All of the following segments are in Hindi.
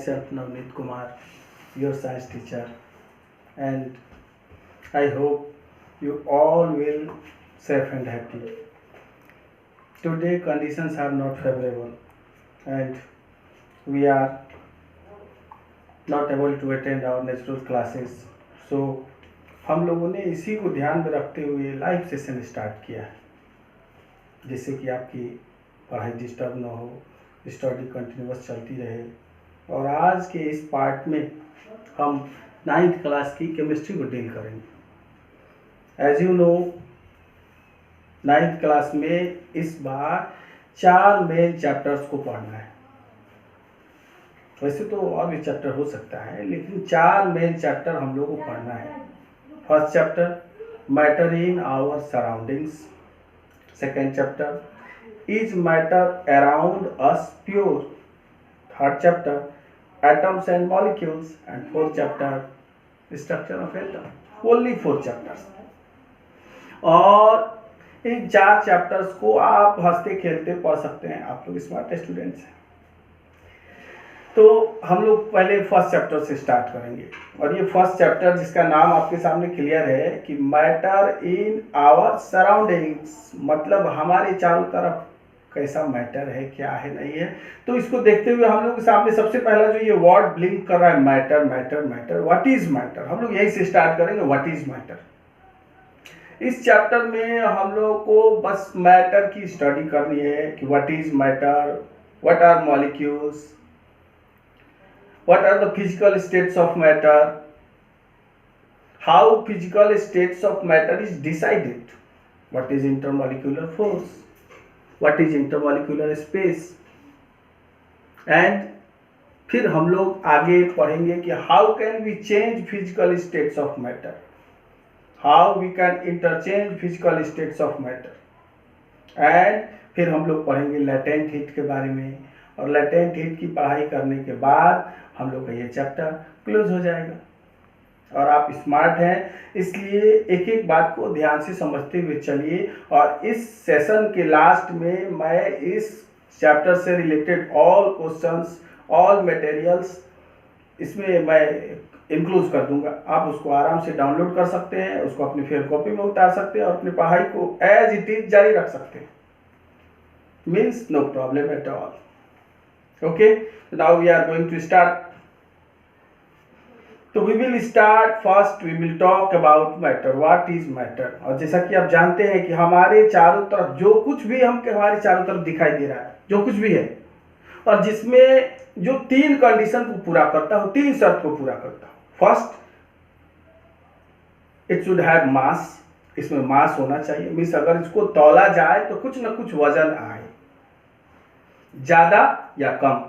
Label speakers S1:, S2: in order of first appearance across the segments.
S1: myself Navneet Kumar, your science teacher, and I hope you all will safe and happy. Today conditions are not favorable and we are not able to attend our natural classes. So हम लोगों ने इसी को ध्यान में रखते हुए लाइव सेशन स्टार्ट किया है, जिससे कि आपकी पढ़ाई डिस्टर्ब ना हो, स्टडी कंटिन्यूस चलती रहे। और आज के इस पार्ट में हम 9th क्लास की केमिस्ट्री को डील करेंगे। As you know 9th class में इस बार 4 मेन चैप्टर्स को पढ़ना है। वैसे तो और भी चैप्टर हो सकता है, लेकिन 4 मेन चैप्टर हम लोग को पढ़ना है। First chapter matter in our surroundings, second chapter is matter around us pure, third chapter atoms and molecules and fourth chapter structure of atom. Only 4 chapters. और इन 4 चैप्टर्स को आप हंसते खेलते पढ़ सकते हैं, आप लोग स्मार्ट स्टूडेंट्स हैं। तो हम लोग पहले फर्स्ट चैप्टर से स्टार्ट करेंगे, और ये फर्स्ट चैप्टर जिसका नाम आपके सामने क्लियर है कि मैटर इन आवर सराउंडिंग्स, मतलब हमारे चारों तरफ कैसा मैटर है, क्या है, नहीं है। तो इसको देखते हुए हम लोग के सामने सबसे पहला जो ये वर्ड ब्लिंक कर रहा है, matter matter matter, what is matter, हम लोग यही से स्टार्ट करेंगे। What is matter. इस चैप्टर में हम लोग को बस मैटर की स्टडी करनी है कि what is matter, what are molecules, what are the physical states of matter, how physical states of matter is decided, what is intermolecular force, what is intermolecular space, and फिर हम लोग आगे पढ़ेंगे कि how can we change physical states of matter, how we can interchange physical states of matter, and फिर हम लोग पढ़ेंगे latent heat के बारे में। और लेटेंट हीट की पढ़ाई करने के बाद हम लोग का ये चैप्टर क्लोज हो जाएगा। और आप स्मार्ट हैं, इसलिए एक एक बात को ध्यान से समझते हुए चलिए। और इस सेशन के लास्ट में मैं इस चैप्टर से related all questions, all materials इसमें मैं इंक्लूड कर दूंगा। आप उसको आराम से डाउनलोड कर सकते हैं, उसको अपनी फेयर कॉपी में उतार सकते हैं और अपनी पढ़ाई को एज इट इज जारी रख सकते हैं। Means no problem at all. Okay, so now we are going to start. So we will start first, we will talk about matter. What is matter? और जैसा कि आप जानते हैं कि हमारे चारों तरफ जो कुछ भी हमारे चारों तरफ दिखाई दे रहा है, जो कुछ भी है, और जिसमें जो 3 कंडीशन को पूरा करता हो, 3 शर्त को पूरा करता हो। फर्स्ट, इट शुड हैव मास, इसमें मास होना चाहिए। मीन्स अगर इसको तौला जाए तो कुछ न कुछ वजन आए, ज्यादा या कम।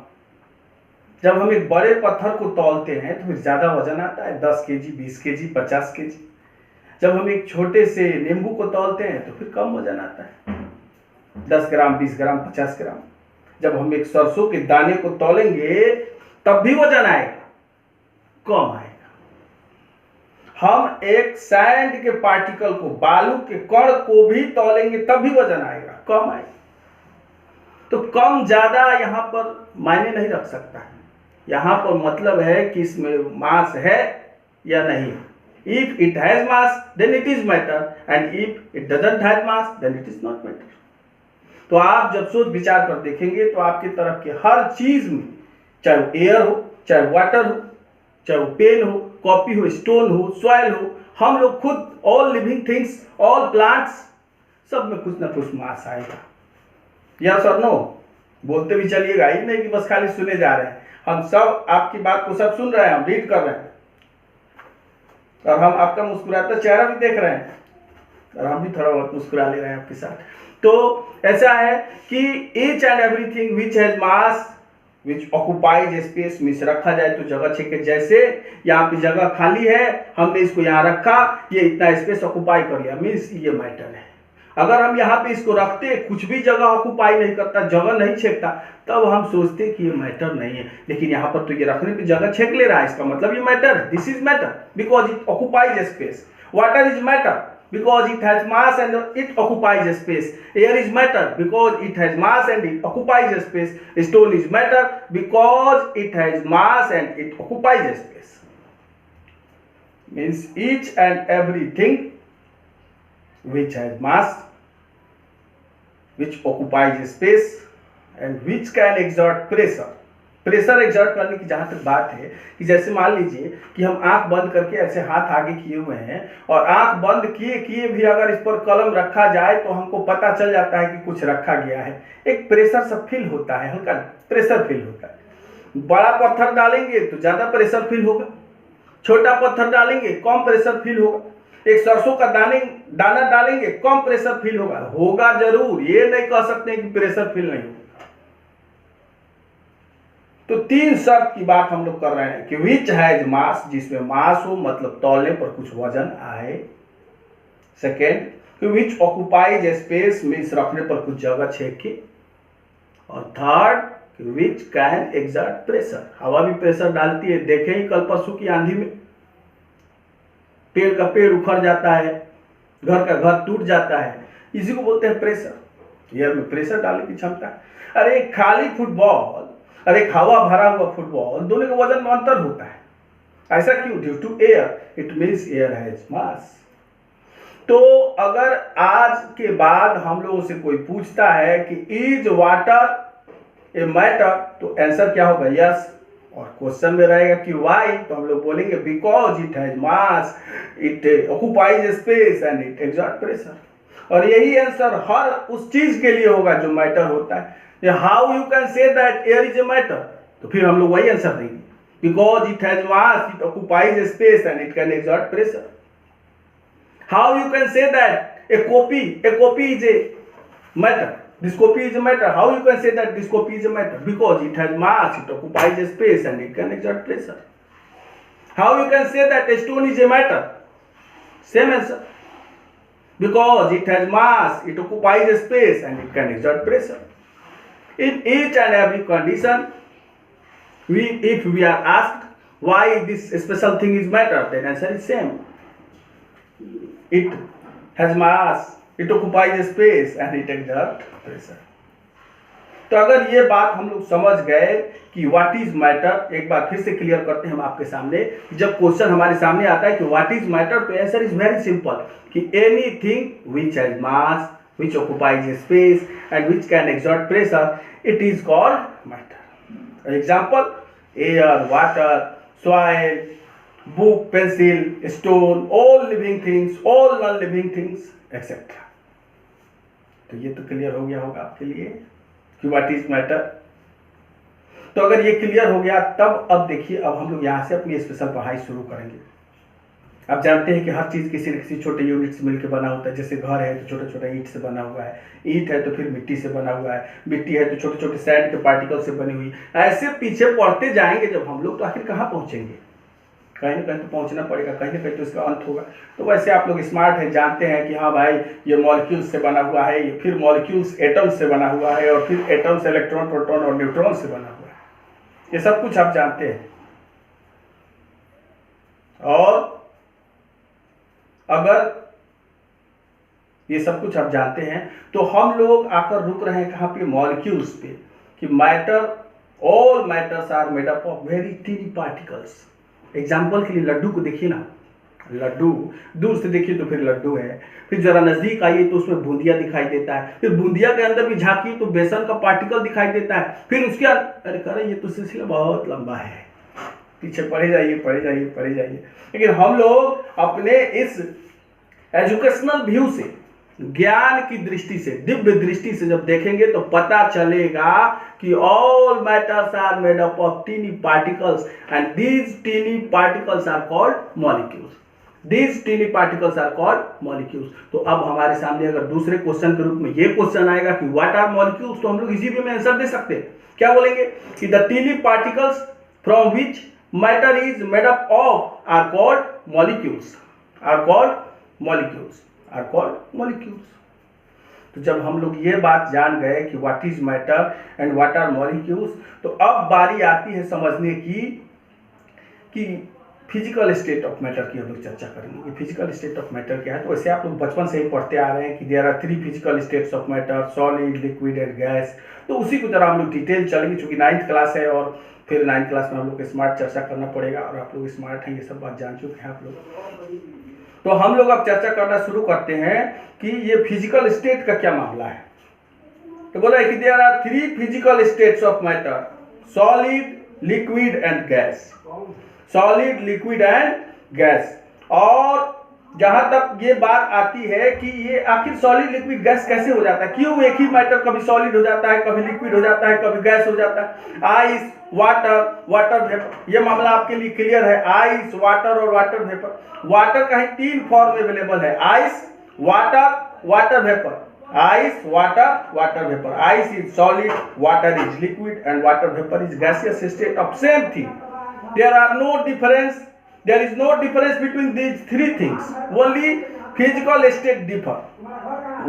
S1: जब हम एक बड़े पत्थर को तौलते हैं तो फिर ज्यादा वजन आता है, 10 केजी, 20 केजी, 50 केजी। जब हम एक छोटे से नींबू को तौलते हैं तो फिर कम वजन आता है, 10 ग्राम, 20 ग्राम, 50 ग्राम। जब हम एक सरसों के दाने को तौलेंगे तब भी वजन आएगा, कम आएगा। हम एक सैंड के पार्टिकल को, बालू के कण को भी तौलेंगे तब भी वजन आएगा, कम आएगा। तो कम ज्यादा यहाँ पर मायने नहीं रख सकता है। यहाँ पर मतलब है कि इसमें मास है या नहीं। If it has mass then it is matter, and if it doesn't have mass then it is not matter. तो आप जब सोच विचार कर देखेंगे तो आपकी तरफ के हर चीज में, चाहे वो एयर हो, चाहे वाटर हो, चाहे वो पेन हो, कॉपी हो, स्टोन हो, सॉइल हो, हम लोग खुद, all living things, all plants, सब में कुछ ना कुछ मास आएगा। यस और नो बोलते भी चलिएगा, ही नहीं कि बस खाली सुने जा रहे हैं। हम सब आपकी बात को सब सुन रहे हैं, हम रीड कर रहे हैं, और हम आपका मुस्कुराता चेहरा भी देख रहे हैं, और हम भी थोड़ा बहुत मुस्कुरा ले रहे हैं आपके साथ। तो ऐसा है कि each and everything which has mass which occupies space, means रखा जाए तो जगह छेके, जैसे यहाँ पे जगह खाली है, हमने इसको यहाँ रखा, ये इतना स्पेस ऑक्युपाई कर लिया, मीन्स ये मैटर है। अगर हम यहाँ पे इसको रखते, कुछ भी जगह ऑक्युपाई नहीं करता, जगह नहीं छेकता, तब हम सोचते कि ये मैटर नहीं है। लेकिन यहाँ पर तो ये रखने पे जगह छेक ले रहा है, इसका मतलब ये मैटर है। This is matter because it occupies space. Water is matter because it has mass and it occupies a space. Air is matter because it has mass and it occupies a space. Stone is matter because it has mass and it occupies a space. Means each and everything which has mass, which occupies a space and which can exert pressure. Pressure exert करने की जहाँ तक बात है कि जैसे मान लीजिए कि हम आंख बंद करके ऐसे हाथ आगे किए हुए हैं और आंख बंद किए किए भी अगर इस पर कलम रखा जाए तो हमको पता चल जाता है कि कुछ रखा गया है। एक प्रेशर सब फील होता है, हल्का प्रेशर फील होता है। बड़ा पत्थर डालेंगे तो ज़्यादा प्रेशर फील होगा, छोटा पत्थर डालेंगे कम प्रेशर फील होगा। एक सरसों का दाना डालेंगे कम प्रेशर फील होगा जरूर, ये नहीं कह सकते कि प्रेशर फील नहीं होगा। तो तीन शर्त की बात हम लोग कर रहे हैं कि विच हैज मास, जिसमें मास हो मतलब तौलने पर कुछ वजन आए। सेकेंड कि विच ऑक्युपाइज स्पेस मीन्स रखने पर कुछ जगह छेके। और थर्ड कि विच कैन एक्सर्ट प्रेशर, हवा भी प्रेशर डालती है। देखें ही कल परसों की आंधी में पेड़ का पेड़ उखड़ जाता है, घर का घर टूट जाता है, इसी को बोलते हैं प्रेशर। एयर में प्रेशर डालने की क्षमता। अरे खाली फुटबॉल और एक हवा भरा हुआ फुटबॉल, दोनों के वजन में अंतर होता है। ऐसा क्यों? Due to air, it means air has mass. तो अगर आज के बाद हम लोगों से कोई पूछता है कि इज वाटर ए मैटर, तो आंसर क्या होगा? यस। और क्वेश्चन में रहेगा कि व्हाई, तो हम लोग बोलेंगे because it has mass, it occupies space and it exert pressure. और यही आंसर हर उस चीज के लिए होगा जो मैटर होता है। How you can say that air is a matter, तो फिर हम लोग वही आंसर देंगे, because it has mass, it occupies space and it can exert pressure. How you can say that A copy is a matter, this copy is a matter. How you can say that this copy is a matter, because it has mass, it occupies space and it can exert pressure. How you can say that a stone is a matter, same answer, because it has mass, it occupies space and it can exert pressure. In each and every condition, if we are asked why this special thing is matter, then answer is same. It has mass, it occupies space and it exerts pressure. तो अगर ये बात हम लोग समझ गए कि व्हाट इज मैटर, एक बार फिर से क्लियर करते हैं हम आपके सामने। जब क्वेश्चन हमारे सामने आता है कि व्हाट इज मैटर, तो आंसर इज वेरी सिंपल कि anything which has mass, which occupies space and which can exert pressure, it is called matter. Example air, water, soil, book, pencil, stone, all living things, all non living things etcetera. तो ये तो क्लियर हो गया होगा आपके लिए कि व्हाट इज मैटर। तो अगर ये क्लियर हो गया तब अब देखिए, अब हम लोग यहाँ से अपनी स्पेशल पढ़ाई शुरू करेंगे। आप जानते हैं कि हर चीज़ किसी न किसी छोटे यूनिट से मिलकर बना होता है। जैसे घर है तो छोटा छोटा ईंट से बना हुआ है, ईंट है तो फिर मिट्टी से बना हुआ है, मिट्टी है तो छोटे छोटे सैंड के पार्टिकल से बनी हुई। ऐसे पीछे पढ़ते जाएंगे जब हम लोग, तो आखिर कहाँ पहुँचेंगे? कहीं ना कहीं तो पहुंचना पड़ेगा, कहीं ना कहीं तो इसका अंत होगा। तो वैसे आप लोग स्मार्ट हैं, जानते हैं कि हाँ भाई ये मॉलिक्यूल्स से बना हुआ है, ये फिर मॉलिक्यूल्स एटम्स से बना हुआ है, और फिर एटम्स इलेक्ट्रॉन, प्रोटॉन और न्यूट्रॉन से बना हुआ है। ये सब कुछ आप जानते हैं। और अगर ये सब कुछ आप जानते हैं तो हम लोग आकर रुक रहे हैं कहाँ पे? मॉलिक्यूल्स पे। कि matter, all matters are made up of very tiny particles. Example के लिए लड्डू को देखिए ना, लड्डू दूर से देखिए तो फिर लड्डू है, फिर जरा नजदीक आइए तो उसमें बूंदिया दिखाई देता है, फिर बूंदिया के अंदर भी झांकिए तो बेसन का पार्टिकल दिखाई देता है, फिर उसके अरे कह रहे ये तो सिलसिला बहुत लंबा है, पीछे पढ़े जाइए पढ़े जाइए पढ़े जाइए। लेकिन हम लोग अपने इस एजुकेशनल व्यू से, ज्ञान की दृष्टि से, दिव्य दृष्टि से जब देखेंगे तो पता चलेगा कि all matters are made up of tiny particles and these tiny particles are called molecules. These tiny particles are called molecules. तो अब हमारे सामने अगर दूसरे क्वेश्चन के रूप में ये क्वेश्चन आएगा कि व्हाट आर मॉलिक्यूल्स, तो हम लोग इसी में आंसर दे सकते हैं। क्या बोलेंगे कि the tiny particles from which matter is made up of are called molecules, are called molecules, are called molecules. तो जब हम लोग ये बात जान गए कि what is matter and what are molecules, तो अब बारी आती है समझने की कि फिजिकल स्टेट ऑफ मैटर की हम लोग चर्चा करेंगे कि फिजिकल स्टेट ऑफ मैटर क्या है। तो वैसे आप लोग बचपन से ही पढ़ते आ रहे हैं कि there are 3 physical states of matter, solid, liquid and gas. तो उसी की तरह हम लोग डिटेल चलेंगे, चूंकि 9th क्लास है और फिर 9th क्लास में हम लोग स्मार्ट चर्चा करना पड़ेगा, और आप लोग स्मार्ट हैं, ये सब बात जान चुके हैं आप लोग। तो हम लोग अब चर्चा करना शुरू करते हैं कि ये फिजिकल स्टेट का क्या मामला है। तो बोला कि there are 3 physical states of matter, solid, liquid and gas. Solid, liquid and gas. और जहां तक ये बात आती है कि ये आखिर सॉलिड, लिक्विड, गैस कैसे हो जाता है, क्यों एक ही मैटर कभी सॉलिड हो जाता है, कभी लिक्विड हो जाता है, कभी गैस हो जाता है। आइस, वाटर, वाटर वेपर, ये मामला आपके लिए क्लियर है। आइस, वाटर और वाटर वेपर। वाटर का ही 3 फॉर्म अवेलेबल है, ice, water, water vapour. Ice, water, water vapor. Ice is solid, water is liquid, and water vapor is gaseous state of same thing. There are no difference. There is no difference between these 3 things. Only physical state differ.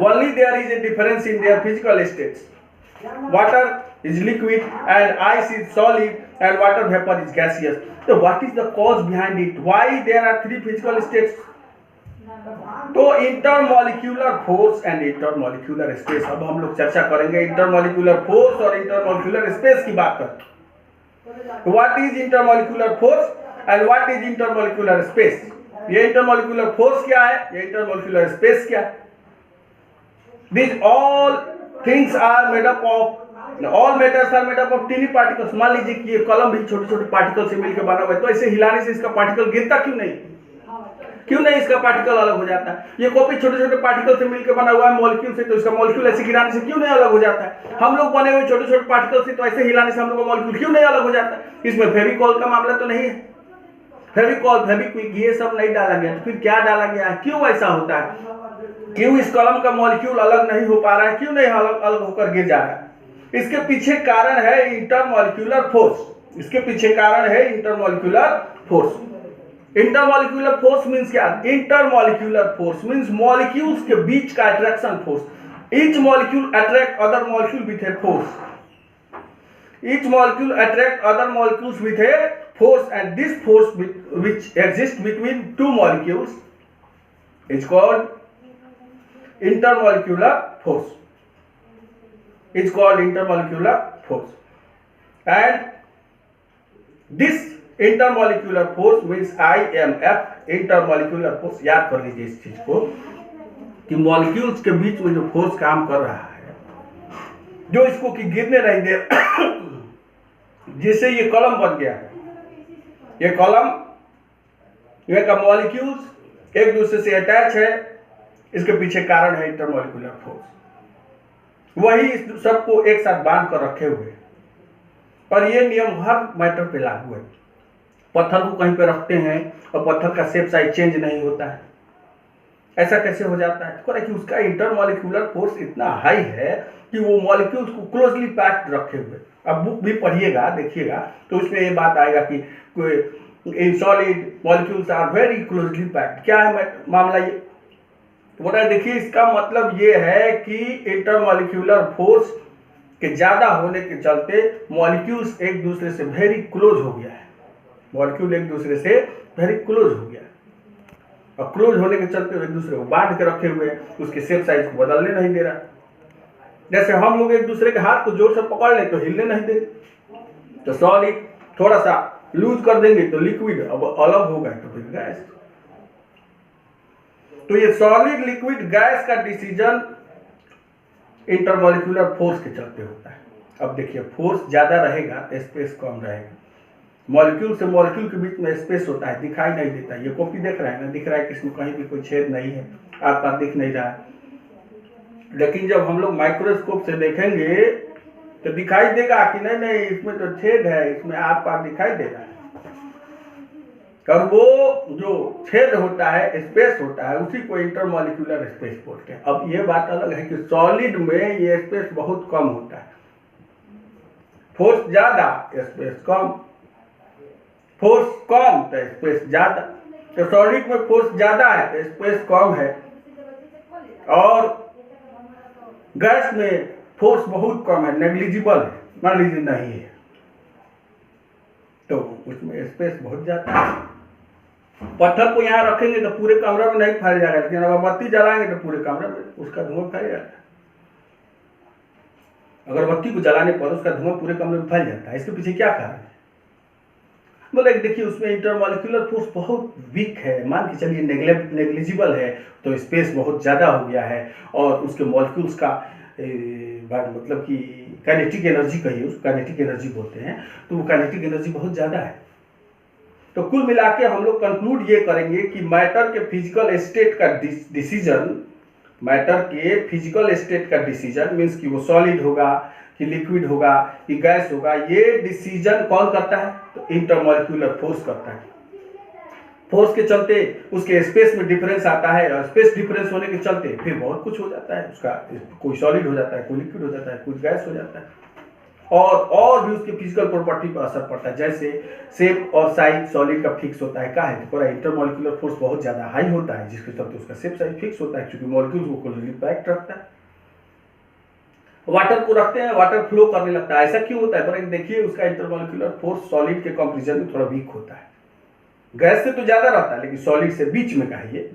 S1: Only there is a difference in their physical states. Water is liquid, and ice is solid, and water vapor is gaseous. So, what is the cause behind it? Why there are 3 physical states? तो intermolecular force and intermolecular space, अब हम लोग चर्चा करेंगे इंटरमॉलिक्यूलर फोर्स और इंटरमॉलिक्यूलर स्पेस की बात करते। What is intermolecular force and what is intermolecular space. ये इंटरमॉलिक्यूलर फोर्स क्या है, ये इंटरमॉलिक्यूलर स्पेस क्या है। This all things are made up of, all matters are made up of tiny particles. मान लीजिए कि ये कलम भी छोटे छोटे पार्टिकल से मिलकर बना हुआ है, तो ऐसे हिलाने से इसका पार्टिकल गिरता क्यों नहीं, क्यों नहीं इसका पार्टिकल अलग हो जाता है। ये कॉपी छोटे छोटे पार्टिकल से मिलकर बना हुआ है मॉलिक्यूल से, तो इसका मॉलिक्यूल ऐसे गिराने से क्यों नहीं अलग हो जाता है। हम लोग बने हुए छोटे छोटे पार्टिकल से, तो ऐसे हिलाने से हम लोग का मॉलिक्यूल क्यों नहीं अलग हो जाता है। इसमें फेविकॉल का मामला तो नहीं है, फेविकॉल, फेविक्विक ये सब नहीं डाला गया, तो फिर क्या डाला गया है, क्यों ऐसा होता है, क्यों इस कलम का मॉलिक्यूल अलग नहीं हो पा रहा है, क्यों नहीं अलग अलग होकर गिर जा रहा है। इसके पीछे कारण है इंटरमॉलिक्यूलर फोर्स। इसके पीछे कारण है intermolecular force. Intermolecular force means क्या, इंटरमॉलिक्यूलर फोर्स मींस मॉलिक्यूल्स के बीच का attraction force. Each molecule attract other molecule with a force. Each molecule attract other molecules with a force, and this force which exists between 2 molecules is called intermolecular force. It's called intermolecular force. And this intermolecular force means IMF, intermolecular force. याद कर लीजिए इस चीज को कि मॉलिक्यूल्स के बीच में जो फोर्स काम कर रहा है, जो इसको कि गिरने नहीं दे, जिससे ये कलम बन गया है। ये कलम, ये का मॉलिक्यूल्स एक दूसरे से अटैच है, इसके पीछे कारण है इंटरमॉलिक्यूलर फोर्स। वही इस सबको एक साथ बांध कर रखे हुए, और ये नियम हर मैटर पे लागू है। पत्थर को कहीं पे रखते हैं और पत्थर का शेप साइज चेंज नहीं होता है, ऐसा कैसे हो जाता है। तो कि उसका इंटरमॉलिक्यूलर फोर्स इतना हाई है कि वो मॉलिक्यूल्स को क्लोजली पैक्ड रखे हुए। अब बुक भी पढ़िएगा, देखिएगा, तो उसमें ये बात आएगा कि in solid molecules are very closely packed. क्या है मामला ये, बोला देखिए, इसका मतलब ये है कि इंटरमॉलिक्यूलर फोर्स के ज्यादा होने के चलते मॉलिक्यूल्स एक दूसरे से वेरी क्लोज हो गया है। मॉलिक्यूल एक दूसरे से वेरी क्लोज हो गया, और क्लोज होने के चलते एक दूसरे को बांध के रखे हुए, उसके शेप साइज को बदलने नहीं दे रहा। जैसे हम लोग एक दूसरे के हाथ को जोर से पकड़ लें तो हिलने नहीं दे, तो सॉलिड थोड़ा सा लूज कर देंगे तो लिक्विड अब अलग होगा, तो फिर गैस। तो ये सॉलिड, लिक्विड, गैस का डिसीजन इंटरमॉलिक्यूलर फोर्स के चलते होता है। अब देखिए, फोर्स ज्यादा रहेगा तो स्पेस कम रहेगा। मॉलिक्यूल से मॉलिक्यूल के बीच में स्पेस होता है, दिखाई नहीं देता। ये कॉपी देख रहे हैं ना, दिख रहा है कि इसमें कहीं भी कोई छेद नहीं है, आस पास दिख नहीं रहा है। लेकिन जब हम लोग माइक्रोस्कोप से देखेंगे तो दिखाई देगा कि नहीं नहीं, इसमें तो छेद है, इसमें आस पास दिखाई दे रहा है। और वो जो छेद होता है, स्पेस होता है, उसी को इंटरमॉलिक्यूलर स्पेस बोलते हैं। अब ये बात अलग है कि सॉलिड में ये स्पेस बहुत कम होता है, फोर्स ज्यादा स्पेस कम, फोर्स कम तो स्पेस ज्यादा। तो सॉलिड में फोर्स ज्यादा है तो स्पेस कम है, और गैस में फोर्स बहुत कम है, नेग्लिजिबल है, मान लीजिए नहीं है, तो उसमें स्पेस बहुत ज्यादा है। पत्थर को यहाँ रखेंगे तो पूरे कमरे में नहीं फैल जाएगा, लेकिन अगर बत्ती जलाएंगे तो पूरे कमरे में उसका धुआं फैल जाता है। अगरबत्ती को जलाने पर उसका धुआं पूरे कमरे में फैल जाता है। इसके पीछे क्या कारण है? बोले देखिए उसमें इंटरमॉलिक्यूलर फोर्स बहुत वीक है, मान के चलिए नेग्लिजिबल है, तो स्पेस बहुत ज़्यादा हो गया है और उसके मॉलिक्यूल्स का मतलब कि काइनेटिक एनर्जी कहिए, उसको काइनेटिक एनर्जी बोलते हैं, तो वो काइनेटिक एनर्जी बहुत ज़्यादा है। तो कुल मिला के हम लोग कंक्लूड ये करेंगे कि मैटर के फिजिकल स्टेट का डिसीजन, मैटर के फिजिकल स्टेट का डिसीजन मीन्स कि वो सॉलिड होगा कि लिक्विड होगा कि गैस होगा, ये डिसीजन कौन करता है? तो इंटरमॉलिक्यूलर फोर्स करता है। फोर्स के चलते उसके स्पेस में डिफरेंस आता है और स्पेस डिफरेंस होने के चलते फिर बहुत कुछ हो जाता है उसका, कोई सॉलिड हो जाता है, कोई लिक्विड हो जाता है, कुछ गैस हो जाता है और भी उसके फिजिकल प्रॉपर्टी पर असर पड़ता है। जैसे शेप और साइज सॉलिड का फिक्स होता है, क्या है? तो पूरा इंटरमॉलिक्यूलर फोर्स बहुत ज़्यादा हाई होता है जिसके चलते उसका शेप साइज फिक्स होता है, क्योंकि मॉलिक्यूल्स को क्लोजली पैक्ड रखता है। वाटर को रखते हैं, वाटर फ्लो करने लगता है। ऐसा क्यों होता है? पर देखिए उसका इंटरमॉलिक्यूलर फोर्स सॉलिड के कंपैरिजन में थोड़ा वीक होता है। गैस से तो ज्यादा रहता है, लेकिन सॉलिड से बीच में कहिए।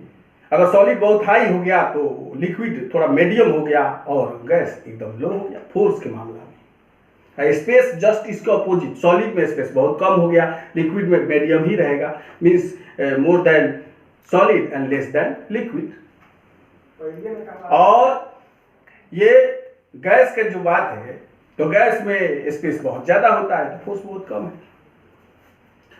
S1: अगर सॉलिड बहुत हाई हो गया तो लिक्विड थोड़ा मीडियम हो गया और गैस एकदम लो हो गया फोर्स के मामला में। स्पेस जस्ट इसके अपोजिट, सॉलिड में स्पेस बहुत कम हो गया, लिक्विड में मीडियम ही रहेगा, means more than solid and less than liquid. और ये गैस का जो बात है, तो गैस में स्पेस बहुत ज्यादा होता है तो फोर्स बहुत कम है।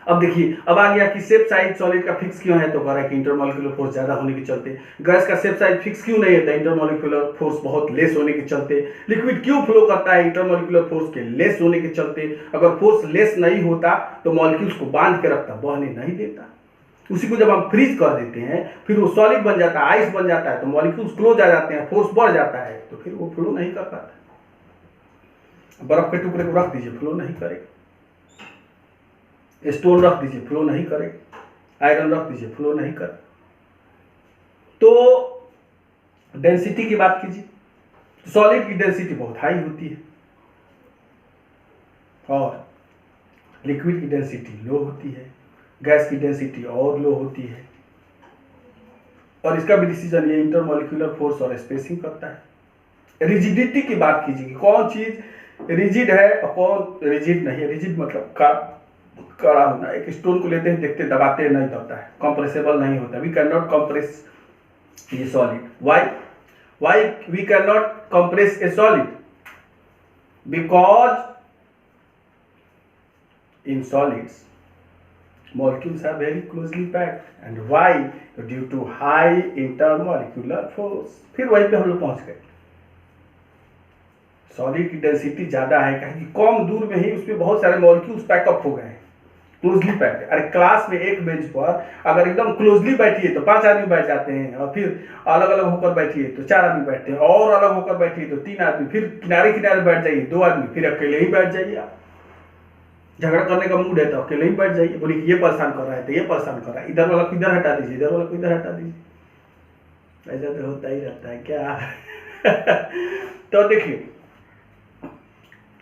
S1: अब देखिए, अब आ गया कि शेप साइज सॉलिड का फिक्स क्यों है? तो कह रहा है कि इंटरमॉलिक्यूलर फोर्स ज्यादा होने के चलते। गैस का शेप साइज फिक्स क्यों नहीं होता? इंटरमॉलिक्यूलर फोर्स बहुत लेस होने के चलते। लिक्विड क्यों फ्लो करता है? इंटरमॉलिक्यूलर फोर्स के लेस होने के चलते। अगर फोर्स लेस नहीं होता तो मॉलिक्यूल्स को बांध के रखता, बहने नहीं देता। उसी को जब हम फ्रीज कर देते हैं फिर वो सॉलिड बन जाता है, आइस बन जाता है, तो मॉलिक्यूल्स क्लोज आ जाते हैं, फोर्स बढ़ जाता है, तो फिर वो फ्लो नहीं कर पाता। बर्फ के टुकड़े को रख दीजिए, फ्लो नहीं करेगा। स्टोन रख दीजिए, फ्लो नहीं करेगा। आयरन रख दीजिए, फ्लो नहीं करेगा। तो डेंसिटी की बात कीजिए, सॉलिड की डेंसिटी बहुत हाई होती है और लिक्विड की डेंसिटी लो होती है, गैस की डेंसिटी और लो होती है। और इसका भी डिसीजन ये इंटरमॉलिक्यूलर फोर्स और स्पेसिंग करता है। रिजिडिटी की बात कीजिए, कौन चीज रिजिड है और कौन रिजिड नहीं है। रिजिड मतलब कड़ा होना। एक स्टोन को लेते हैं, देखते दबाते हैं, नहीं दबता है, कंप्रेसेबल नहीं होता। वी कैन नॉट कंप्रेस ये solid. Why we can not compress a solid? Because in solids molecules are very closely packed and why? due to high intermolecular force। फिर वहीं पे हम लोग पहुंच गए। सॉलिड की डेंसिटी ज्यादा है, कहें कि कम दूर में ही उसमें बहुत सारे मॉलिक्यूल्स पैकअप हो गए, क्लोजली पैक्ड। अरे क्लास में एक बेंच पर अगर एकदम क्लोजली बैठिए तो 5 आदमी बैठ जाते हैं, और फिर अलग अलग होकर बैठिए तो 4 आदमी बैठते हैं, और अलग होकर बैठिए तो 3 आदमी, फिर किनारे किनारे बैठ जाइए 2 आदमी, फिर अकेले ही बैठ जाइए। आप झगड़ा करने का मूड है तो अकेले ही बैठ जाइए, बोलिए कि ये परेशान कर रहा है तो ये परेशान कर रहा है, इधर वाला को इधर हटा दीजिए, इधर वाला को इधर हटा दीजिए। ऐसा तो होता ही रहता है क्या। तो देखिए,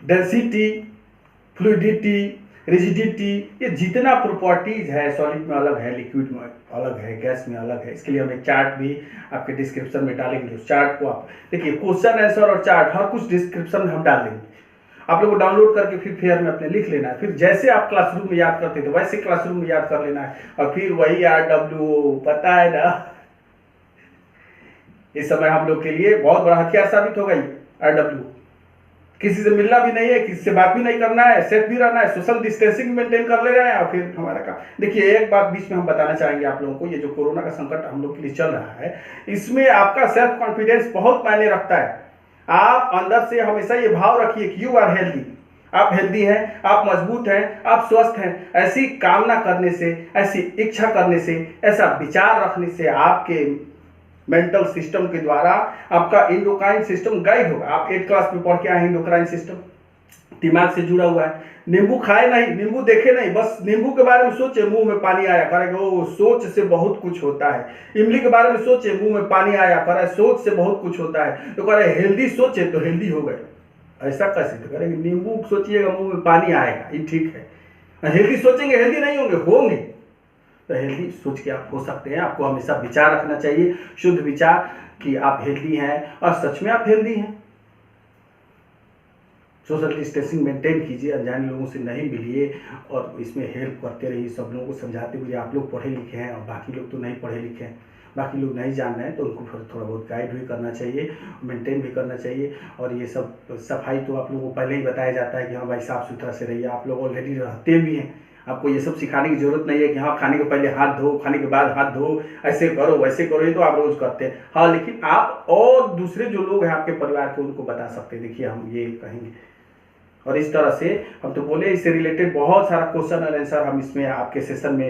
S1: डेंसिटी, फ्लूइडिटी, रिजिडिटी, ये जितना प्रॉपर्टीज है सॉलिड में अलग है, लिक्विड में अलग है, गैस में अलग है। इसके लिए हम एक चार्ट भी आपके डिस्क्रिप्शन में डालेंगे। उस चार्ट को आप देखिए, क्वेश्चन आंसर और चार्ट हर कुछ डिस्क्रिप्शन में हम डाल देंगे। आप लोगों को डाउनलोड करके फिर फेयर में अपने लिख लेना है। फिर जैसे आप क्लासरूम में याद करते थे वैसे क्लासरूम में याद कर लेना है, और फिर वही RW, पता है ना, इस समय हम लोग के लिए बहुत बड़ा हथियार साबित हो गई RW। किसी से मिलना भी नहीं है, किसी से बात भी नहीं करना है, सेफ भी रहना है, सोशल डिस्टेंसिंग मेंटेन कर ले रहे हैं, और फिर हमारा काम। देखिए, एक बात बीच में हम बताना चाहेंगे आप लोगों को, ये जो कोरोना का संकट हम लोग के लिए चल रहा है, इसमें आपका सेल्फ कॉन्फिडेंस बहुत मायने रखता है। आप अंदर से हमेशा ये भाव रखिए कि यू आर हेल्दी, आप हेल्दी हैं, आप मजबूत हैं, आप स्वस्थ हैं। ऐसी कामना करने से, ऐसी इच्छा करने से, ऐसा विचार रखने से आपके मेंटल सिस्टम के द्वारा आपका इंडोक्राइन सिस्टम गाइड होगा। आप 8th क्लास में पढ़ के आए हैं, इंडोक्राइन सिस्टम दिमाग से जुड़ा हुआ है। नींबू खाए नहीं, नींबू देखे नहीं, बस नींबू के बारे में सोचे, मुंह में पानी आया, करेगा वो सोच से बहुत कुछ होता है। इमली के बारे में सोचे, मुंह में पानी आया, करे सोच से बहुत कुछ होता है। तो करे हेल्दी सोचे तो हेल्दी हो गए। ऐसा कैसे? तो करेंगे नींबू सोचिएगा मुंह में पानी आएगा, ये ठीक है। हेल्दी सोचेंगे हेल्दी नहीं होंगे, होंगे। तो हेल्दी सोच के आप हो सकते हैं। आपको हमेशा विचार रखना चाहिए, शुद्ध विचार कि आप हेल्दी हैं और सच में आप हेल्दी हैं। सोशल डिस्टेंसिंग मेंटेन कीजिए, अनजाने लोगों से नहीं मिलिए और इसमें हेल्प करते रहिए। सब लोगों को समझाते हुए, आप लोग पढ़े लिखे हैं और बाकी लोग तो नहीं पढ़े लिखे हैं, बाकी लोग नहीं जान रहे हैं, तो उनको फिर थोड़ा बहुत गाइड भी करना चाहिए, मेंटेन भी करना चाहिए। और ये सब सफाई तो आप लोगों को पहले ही बताया जाता है कि हाँ भाई साफ़ सुथरा से रहिए। आप लोग ऑलरेडी रहते भी हैं, आपको ये सब सिखाने की ज़रूरत नहीं है कि हाँ खाने के पहले हाथ धो, खाने के बाद हाथ धो, ऐसे करो वैसे करो, ये तो आप रोज़ करते हैं। हाँ, लेकिन आप और दूसरे जो लोग हैं आपके परिवार के, उनको बता सकते हैं, देखिए हम ये कहेंगे। और इस तरह से हम तो बोले, इससे रिलेटेड बहुत सारा क्वेश्चन और आंसर हम इसमें आपके सेशन में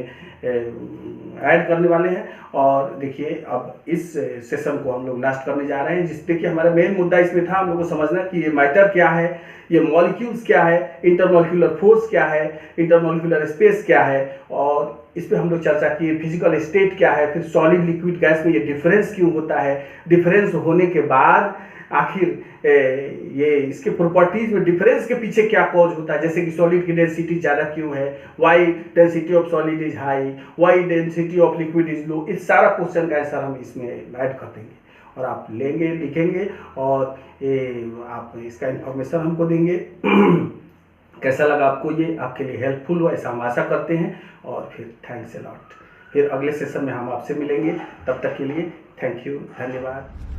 S1: ऐड करने वाले हैं। और देखिए अब इस सेशन को हम लोग लास्ट करने जा रहे हैं, देखिए हमारा मेन मुद्दा इसमें था हम लोग को समझना कि ये मैटर क्या है, ये मॉलिक्यूल्स क्या है, इंटरमॉलिक्यूलर फोर्स क्या है, इंटरमॉलिक्यूलर स्पेस क्या है, और इस पर हम लोग चर्चा किए फिजिकल स्टेट क्या है, फिर सॉलिड लिक्विड गैस में ये डिफरेंस क्यों होता है, डिफरेंस होने के बाद आखिर ये इसके प्रॉपर्टीज में डिफरेंस के पीछे क्या कॉज होता है, जैसे कि सॉलिड की डेंसिटी ज़्यादा क्यों है, why density of solid is high, why density of liquid is low. इस सारा क्वेश्चन का आंसर हम इसमें ऐड कर देंगे और आप लेंगे, लिखेंगे और आप इसका इंफॉर्मेशन हमको देंगे। कैसा लगा आपको, ये आपके लिए हेल्पफुल हो ऐसा हम आशा करते हैं। और फिर थैंक्स अ लॉट, फिर अगले सेशन में हम आपसे मिलेंगे, तब तक के लिए थैंक यू, धन्यवाद।